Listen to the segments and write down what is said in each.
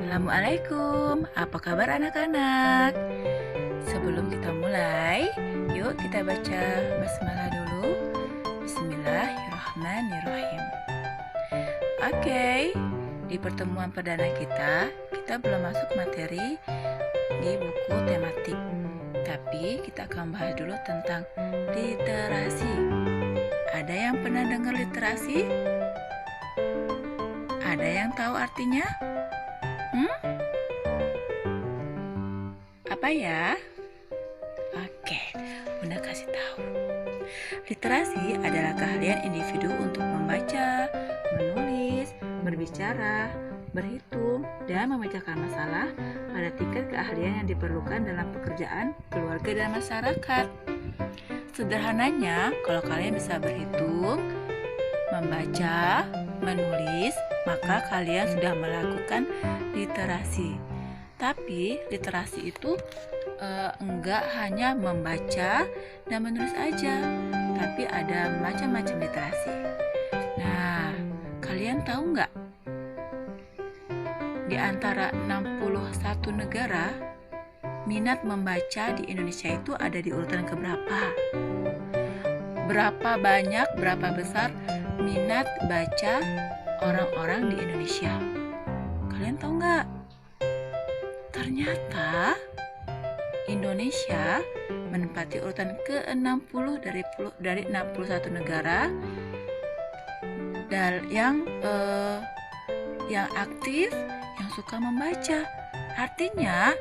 Assalamualaikum, apa kabar anak-anak? Sebelum kita mulai, yuk kita baca basmalah dulu. Bismillahirrahmanirrahim. Oke, di pertemuan perdana kita belum masuk materi di buku tematik. Tapi kita akan bahas dulu tentang literasi. Ada yang pernah dengar literasi? Ada yang tahu artinya? Apa ya? Oke, Bunda kasih tahu. Literasi adalah keahlian individu untuk membaca, menulis, berbicara, berhitung, dan memecahkan masalah pada tingkat keahlian yang diperlukan dalam pekerjaan, keluarga, dan masyarakat. Sederhananya, kalau kalian bisa berhitung, membaca, menulis, maka kalian sudah melakukan literasi. Tapi literasi itu enggak hanya membaca dan menulis aja, tapi ada macam-macam literasi. Nah, kalian tahu nggak? Di antara 61 negara, minat membaca di Indonesia itu ada di urutan keberapa? Berapa banyak, berapa besar minat baca orang-orang di Indonesia? Kalian tahu nggak? Ternyata Indonesia menempati urutan ke-60 dari 61 negara dan yang aktif, yang suka membaca. Artinya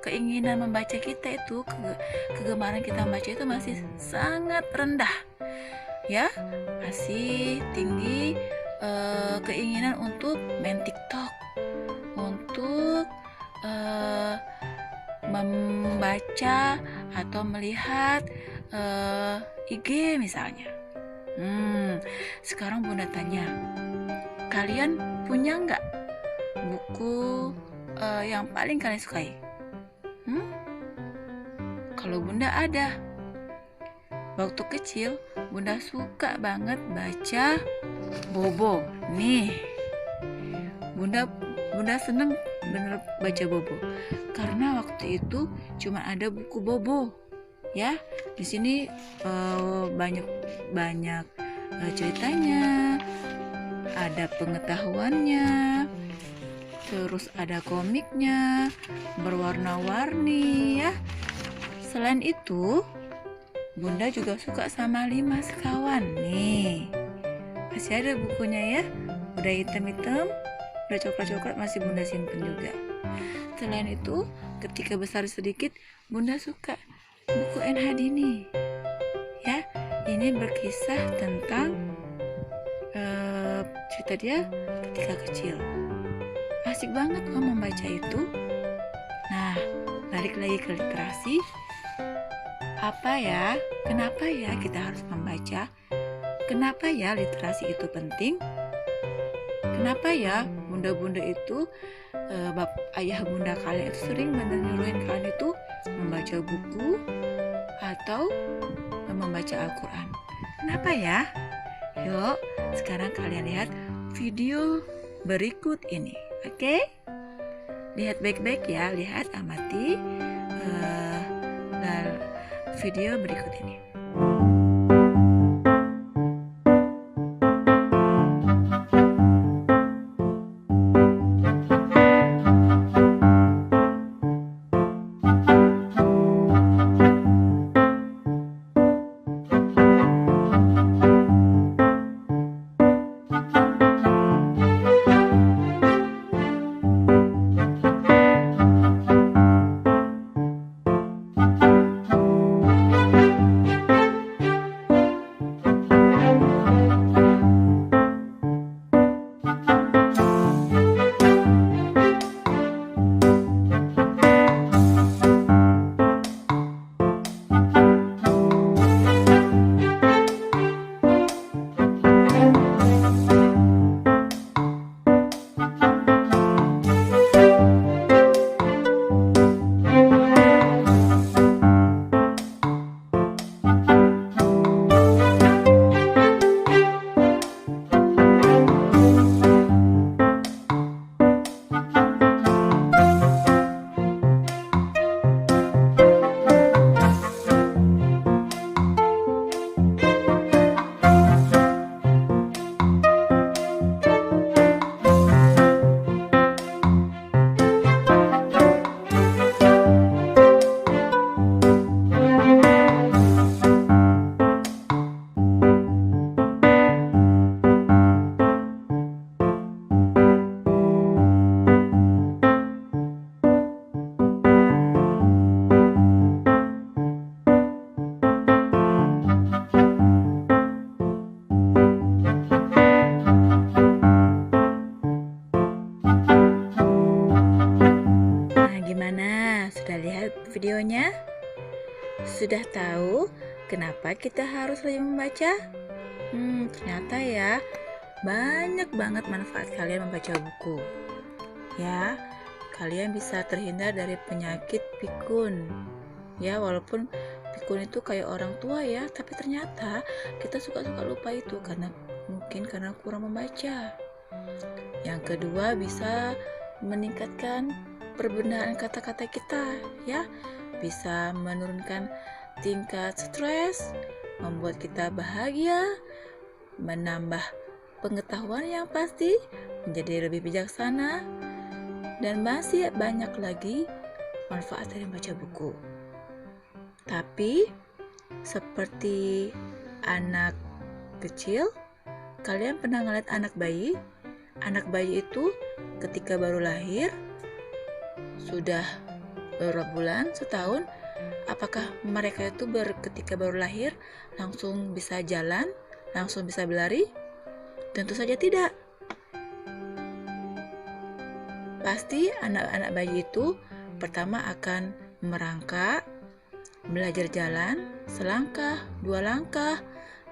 keinginan membaca kita itu, kegemaran kita membaca itu masih sangat rendah, ya, masih tinggi keinginan untuk main TikTok, untuk membaca atau melihat IG misalnya. Sekarang Bunda tanya, kalian punya nggak buku yang paling kalian sukai? Kalau Bunda ada. Waktu kecil Bunda suka banget baca Bobo. Nih, Bunda seneng bener baca Bobo karena waktu itu cuma ada buku Bobo, ya. Di sini banyak ceritanya, ada pengetahuannya, terus ada komiknya, berwarna-warni, ya. Selain itu, Bunda juga suka sama 5 sekawan. Nih, masih ada bukunya, ya. Udah hitam-hitam, udah coklat-coklat, masih Bunda simpen juga. Selain itu, ketika besar sedikit, Bunda suka buku NH Dini, ya. Ini berkisah tentang cerita dia ketika kecil. Asik banget membaca itu. Nah, balik lagi ke literasi. Kenapa ya kita harus membaca? Kenapa ya literasi itu penting? Kenapa ya bunda-bunda itu, ayah bunda kalian itu sering menyuruhin kalian itu membaca buku atau membaca Al-Quran? Kenapa ya? Yuk, sekarang kalian lihat video berikut ini, oke? Lihat baik-baik ya, lihat, amati video berikut ini. Sudah tahu kenapa kita harus rajin membaca? Ternyata ya, banyak banget manfaat kalian membaca buku. Ya, kalian bisa terhindar dari penyakit pikun. Ya, walaupun pikun itu kayak orang tua ya, tapi ternyata kita suka-suka lupa itu mungkin karena kurang membaca. Yang kedua, bisa meningkatkan perbendaharaan kata-kata kita, ya. Bisa menurunkan tingkat stres, membuat kita bahagia, menambah pengetahuan yang pasti, menjadi lebih bijaksana, dan masih banyak lagi manfaat dari membaca buku. Tapi seperti anak kecil, kalian pernah ngeliat anak bayi? Anak bayi itu ketika baru lahir, sudah beberapa bulan, setahun, apakah mereka itu ketika baru lahir langsung bisa jalan, langsung bisa berlari? Tentu saja tidak. Pasti anak-anak bayi itu pertama akan merangkak, belajar jalan selangkah, 2 langkah,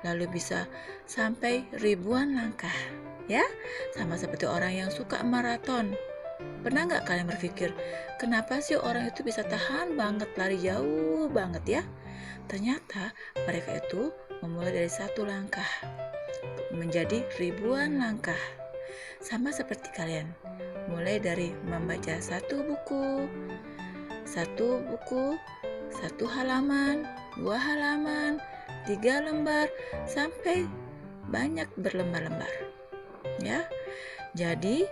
lalu bisa sampai ribuan langkah. Ya, sama seperti orang yang suka maraton. Pernah nggak kalian berpikir, kenapa sih orang itu bisa tahan banget lari jauh banget ya? Ternyata mereka itu memulai dari 1 langkah menjadi ribuan langkah. Sama seperti kalian, mulai dari membaca 1 buku, 1 halaman, 2 halaman, 3 lembar, sampai banyak berlembar-lembar. Ya, jadi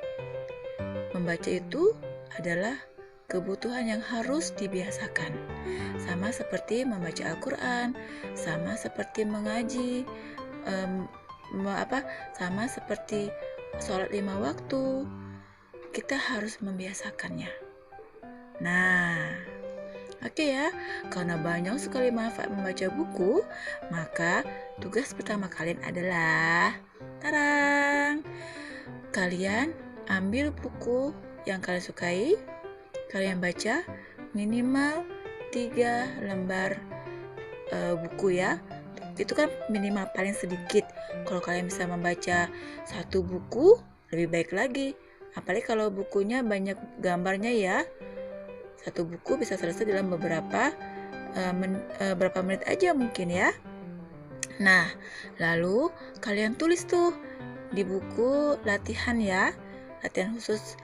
membaca itu adalah kebutuhan yang harus dibiasakan. Sama seperti membaca Al-Quran, sama seperti mengaji, sama seperti sholat 5 waktu. Kita harus membiasakannya. Nah, oke ya, karena banyak sekali manfaat membaca buku, maka tugas pertama kalian adalah kalian ambil buku yang kalian sukai, kalian baca minimal 3 lembar buku ya. Itu kan minimal paling sedikit. Kalau kalian bisa membaca 1 buku, lebih baik lagi. Apalagi kalau bukunya banyak gambarnya ya. 1 buku bisa selesai dalam berapa menit aja mungkin ya. Nah, lalu kalian tulis tuh di buku latihan ya. Latihan khusus,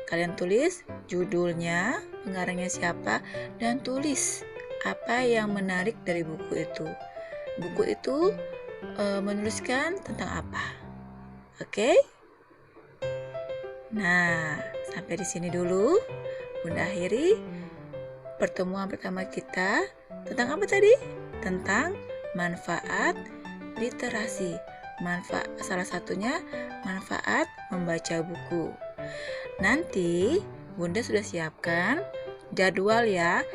kalian tulis judulnya, pengarangnya siapa, dan tulis apa yang menarik dari buku itu. Buku itu menuliskan tentang apa. Oke? Nah, sampai di sini dulu Bunda akhiri pertemuan pertama kita tentang apa tadi? Tentang manfaat literasi. Salah satunya manfaat membaca buku. Nanti Bunda sudah siapkan jadwal ya.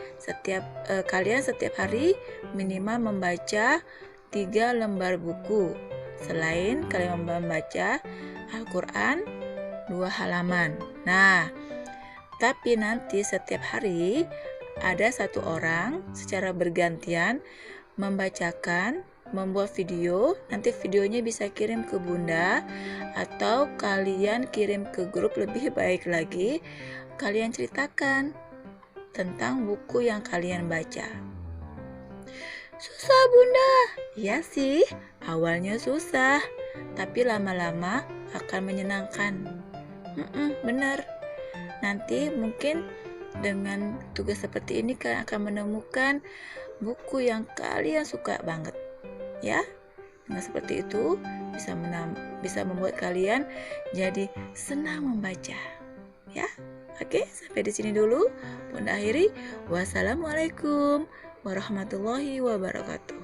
Kalian setiap hari minimal membaca 3 lembar buku. Selain kalian membaca Al-Quran 2 halaman. Nah, tapi nanti setiap hari ada 1 orang secara bergantian membacakan, membuat video. Nanti videonya bisa kirim ke Bunda atau kalian kirim ke grup. Lebih baik lagi kalian ceritakan tentang buku yang kalian baca. Susah Bunda? Iya sih, awalnya susah, tapi lama-lama akan menyenangkan. Benar. Nanti mungkin dengan tugas seperti ini kalian akan menemukan buku yang kalian suka banget. Ya, nah seperti itu bisa membuat kalian jadi senang membaca. Ya, oke, sampai di sini dulu. Bunda akhiri. Wassalamualaikum warahmatullahi wabarakatuh.